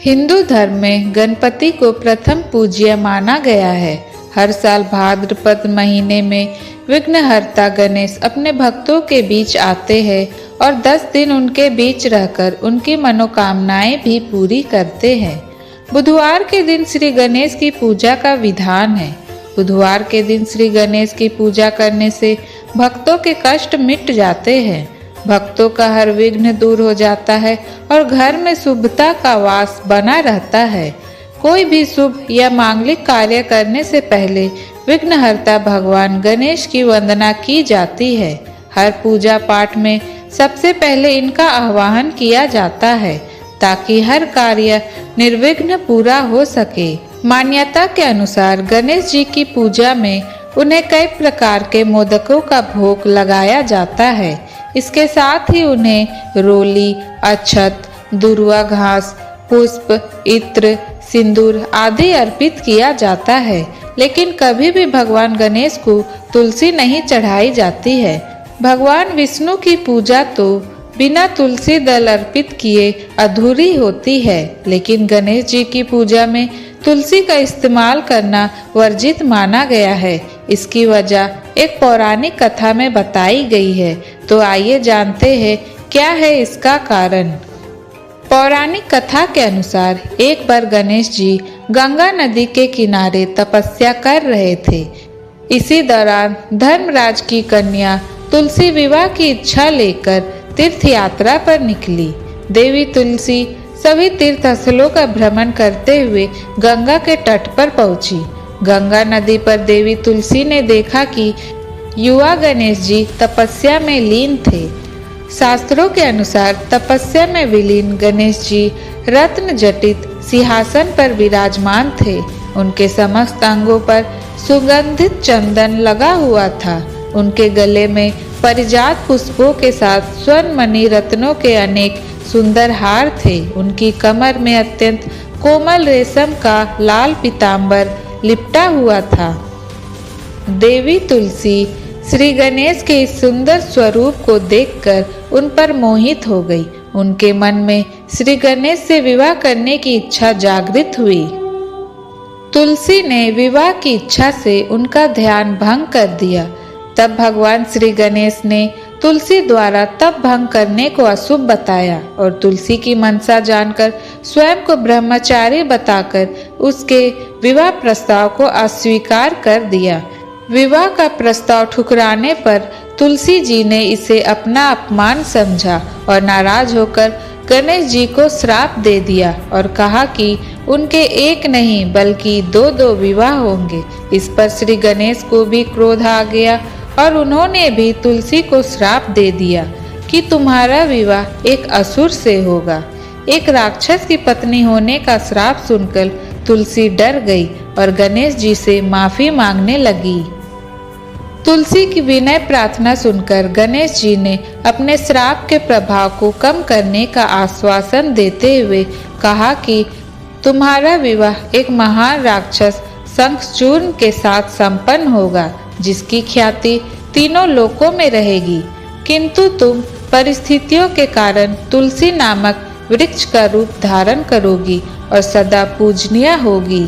हिंदू धर्म में गणपति को प्रथम पूज्य माना गया है। हर साल भाद्रपद महीने में विघ्नहर्ता गणेश अपने भक्तों के बीच आते हैं और 10 दिन उनके बीच रहकर उनकी मनोकामनाएं भी पूरी करते हैं। बुधवार के दिन श्री गणेश की पूजा का विधान है। बुधवार के दिन श्री गणेश की पूजा करने से भक्तों के कष्ट मिट जाते हैं, भक्तों का हर विघ्न दूर हो जाता है और घर में शुभता का वास बना रहता है। कोई भी शुभ या मांगलिक कार्य करने से पहले विघ्नहर्ता भगवान गणेश की वंदना की जाती है। हर पूजा पाठ में सबसे पहले इनका आह्वान किया जाता है ताकि हर कार्य निर्विघ्न पूरा हो सके। मान्यता के अनुसार गणेश जी की पूजा में उन्हें कई प्रकार के मोदकों का भोग लगाया जाता है। इसके साथ ही उन्हें रोली, अक्षत, दुर्वा घास, पुष्प, इत्र, सिंदूर आदि अर्पित किया जाता है। लेकिन कभी भी भगवान गणेश को तुलसी नहीं चढ़ाई जाती है। भगवान विष्णु की पूजा तो बिना तुलसी दल अर्पित किए अधूरी होती है, लेकिन गणेश जी की पूजा में तुलसी का इस्तेमाल करना वर्जित माना गया है। इसकी वजह एक पौराणिक कथा में बताई गई है, तो आइए जानते हैं क्या है इसका कारण। पौराणिक कथा के अनुसार एक बार गणेश जी गंगा नदी के किनारे तपस्या कर रहे थे। इसी दौरान धर्मराज की कन्या तुलसी विवाह की इच्छा लेकर तीर्थ यात्रा पर निकली। देवी तुलसी सभी तीर्थस्थलों का भ्रमण करते हुए गंगा के तट पर पहुंची। गंगा नदी पर देवी तुलसी ने देखा कि युवा गणेश जी तपस्या में लीन थे। शास्त्रों के अनुसार तपस्या में विलीन गणेश जी रत्न जटित सिंहासन पर विराजमान थे। उनके समस्त अंगों पर सुगंधित चंदन लगा हुआ था। उनके गले में परिजात पुष्पों के साथ स्वर्ण मणि रत्नों के अनेक सुंदर हार थे। उनकी कमर में अत्यंत कोमल रेशम का लाल पीतांबर लिपटा हुआ था। देवी तुलसी श्री गणेश के इस सुंदर स्वरूप को देखकर उन पर मोहित हो गई। उनके मन में श्री गणेश से विवाह करने की इच्छा जागृत हुई। तुलसी ने विवाह की इच्छा से उनका ध्यान भंग कर दिया। तब भगवान श्री गणेश ने तुलसी द्वारा तप भंग करने को अशुभ बताया और तुलसी की मनसा जानकर स्वयं को ब्रह्मचारी बताकर उसके विवाह प्रस्ताव को अस्वीकार कर दिया। विवाह का प्रस्ताव ठुकराने पर तुलसी जी ने इसे अपना अपमान समझा और नाराज होकर गणेश जी को श्राप दे दिया और कहा कि उनके एक नहीं बल्कि 2 विवाह होंगे। इस पर श्री गणेश को भी क्रोध आ गया और उन्होंने भी तुलसी को श्राप दे दिया कि तुम्हारा विवाह एक असुर से होगा। एक राक्षस की पत्नी होने का श्राप सुनकर तुलसी डर गई और गणेश जी से माफी मांगने लगी। तुलसी की विनय प्रार्थना सुनकर गणेश जी ने अपने श्राप के प्रभाव को कम करने का आश्वासन देते हुए कहा कि तुम्हारा विवाह एक महान राक्षस शंखचूर्ण के साथ संपन्न होगा, जिसकी ख्याति तीनों लोकों में रहेगी। किंतु तुम परिस्थितियों के कारण तुलसी नामक वृक्ष का रूप धारण करोगी और सदा पूजनीय होगी।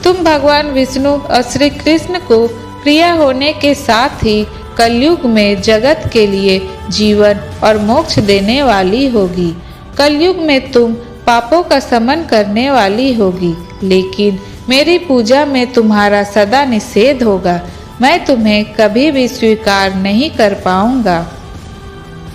तुम भगवान विष्णु और श्री कृष्ण को प्रिय होने के साथ ही कलयुग में जगत के लिए जीवन और मोक्ष देने वाली होगी। कलयुग में तुम पापों का शमन करने वाली होगी, लेकिन मेरी पूजा में तुम्हारा सदा निषेध होगा। मैं तुम्हें कभी भी स्वीकार नहीं कर पाऊंगा।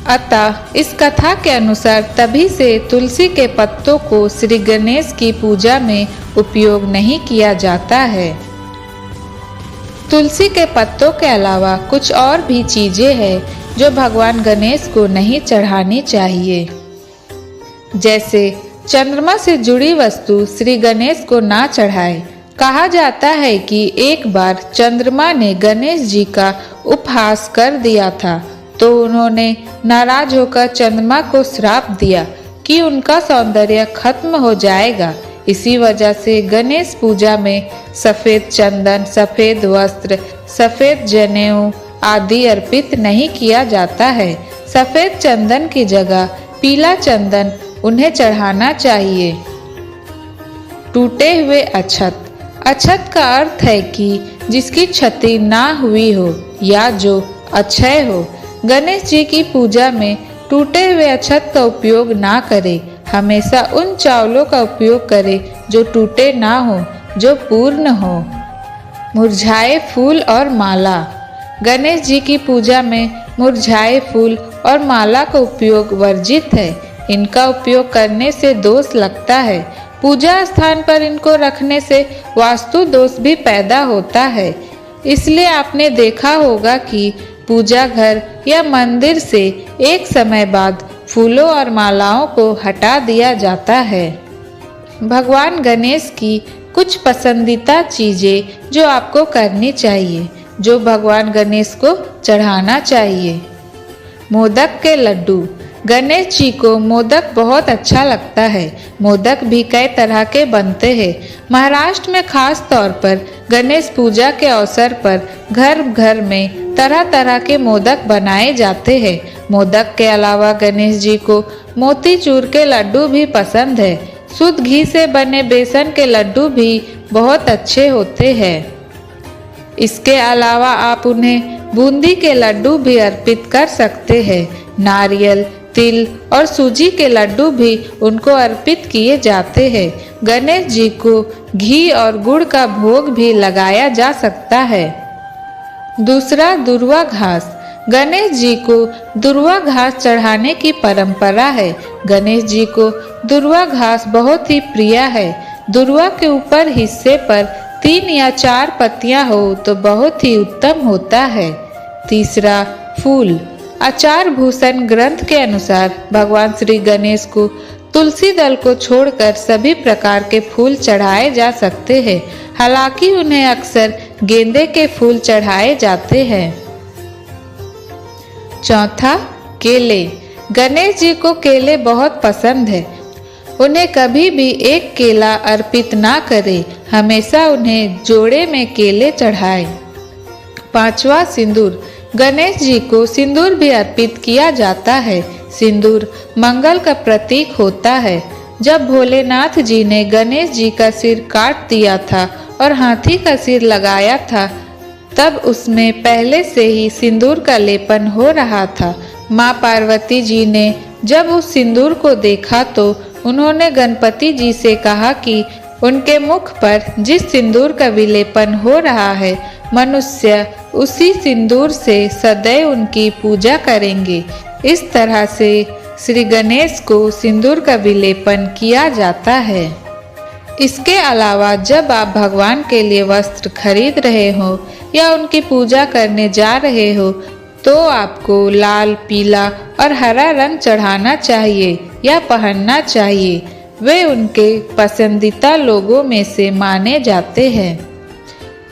अतः इस कथा के अनुसार तभी से तुलसी के पत्तों को श्री गणेश की पूजा में उपयोग नहीं किया जाता है। तुलसी के पत्तों के अलावा कुछ और भी चीजें हैं जो भगवान गणेश को नहीं चढ़ानी चाहिए। जैसे चंद्रमा से जुड़ी वस्तु श्री गणेश को ना चढ़ाए। कहा जाता है कि एक बार चंद्रमा ने गणेश जी का उपहास कर दिया था, तो उन्होंने नाराज होकर चंद्रमा को श्राप दिया कि उनका सौंदर्य खत्म हो जाएगा। इसी वजह से गणेश पूजा में सफेद चंदन, सफेद वस्त्र, सफेद जनेऊ आदि अर्पित नहीं किया जाता है। सफेद चंदन की जगह पीला चंदन उन्हें चढ़ाना चाहिए। टूटे हुए अक्षत। अक्षत का अर्थ है कि जिसकी क्षति ना हुई हो या जो अक्षय हो। गणेश जी की पूजा में टूटे हुए अक्षत का उपयोग ना करें। हमेशा उन चावलों का उपयोग करें जो टूटे ना हो, जो पूर्ण हो। मुरझाए फूल और माला। गणेश जी की पूजा में मुरझाए फूल और माला का उपयोग वर्जित है। इनका उपयोग करने से दोष लगता है। पूजा स्थान पर इनको रखने से वास्तु दोष भी पैदा होता है। इसलिए आपने देखा होगा कि पूजा घर या मंदिर से एक समय बाद फूलों और मालाओं को हटा दिया जाता है। भगवान गणेश की कुछ पसंदीदा चीजें जो आपको करनी चाहिए, जो भगवान गणेश को चढ़ाना चाहिए। मोदक के लड्डू। गणेश जी को मोदक बहुत अच्छा लगता है। मोदक भी कई तरह के बनते हैं। महाराष्ट्र में खास तौर पर गणेश पूजा के अवसर पर घर घर में तरह तरह के मोदक बनाए जाते हैं। मोदक के अलावा गणेश जी को मोतीचूर के लड्डू भी पसंद है। शुद्ध घी से बने बेसन के लड्डू भी बहुत अच्छे होते हैं। इसके अलावा आप उन्हें बूंदी के लड्डू भी अर्पित कर सकते हैं। नारियल, तिल और सूजी के लड्डू भी उनको अर्पित किए जाते हैं। गणेश जी को घी और गुड़ का भोग भी लगाया जा सकता है। दूसरा, दुर्वा घास। गणेश जी को दुर्वा घास चढ़ाने की परंपरा है। गणेश जी को दुर्वा घास बहुत ही प्रिय है। दुर्वा के ऊपर हिस्से पर 3 या 4 पत्तियां हो तो बहुत ही उत्तम होता है। तीसरा, फूल। आचार भूषण ग्रंथ के अनुसार भगवान श्री गणेश को तुलसी दल को छोड़कर सभी प्रकार के फूल चढ़ाए जा सकते हैं। हालांकि उन्हें अक्सर गेंदे के फूल चढ़ाए जाते हैं। चौथा, केले। गणेश जी को केले बहुत पसंद है। उन्हें कभी भी एक केला अर्पित ना करें, हमेशा उन्हें जोड़े में केले चढ़ाएं। पांचवा, सिंदूर। गणेश जी को सिंदूर भी अर्पित किया जाता है। सिंदूर मंगल का प्रतीक होता है। जब भोलेनाथ जी ने गणेश जी का सिर काट दिया था और हाथी का सिर लगाया था, तब उसमें पहले से ही सिंदूर का लेपन हो रहा था। माँ पार्वती जी ने जब उस सिंदूर को देखा तो उन्होंने गणपति जी से कहा कि उनके मुख पर जिस सिंदूर का विलेपन हो रहा है, मनुष्य उसी सिंदूर से सदैव उनकी पूजा करेंगे। इस तरह से श्री गणेश को सिंदूर का विलेपन किया जाता है। इसके अलावा जब आप भगवान के लिए वस्त्र खरीद रहे हो या उनकी पूजा करने जा रहे हो तो आपको लाल, पीला और हरा रंग चढ़ाना चाहिए या पहनना चाहिए। वे उनके पसंदीदा लोगों में से माने जाते हैं।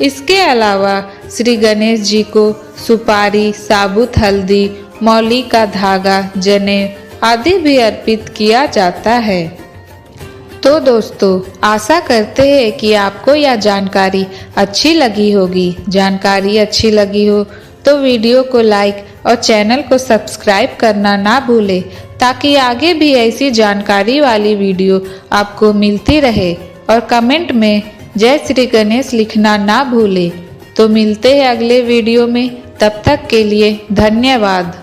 इसके अलावा श्री गणेश जी को सुपारी, साबुत हल्दी, मौली का धागा, जनेऊ आदि भी अर्पित किया जाता है। तो दोस्तों, आशा करते हैं कि आपको यह जानकारी अच्छी लगी होगी। जानकारी अच्छी लगी हो तो वीडियो को लाइक और चैनल को सब्सक्राइब करना ना भूलें, ताकि आगे भी ऐसी जानकारी वाली वीडियो आपको मिलती रहे। और कमेंट में जय श्री गणेश लिखना ना भूलें। तो मिलते हैं अगले वीडियो में। तब तक के लिए धन्यवाद।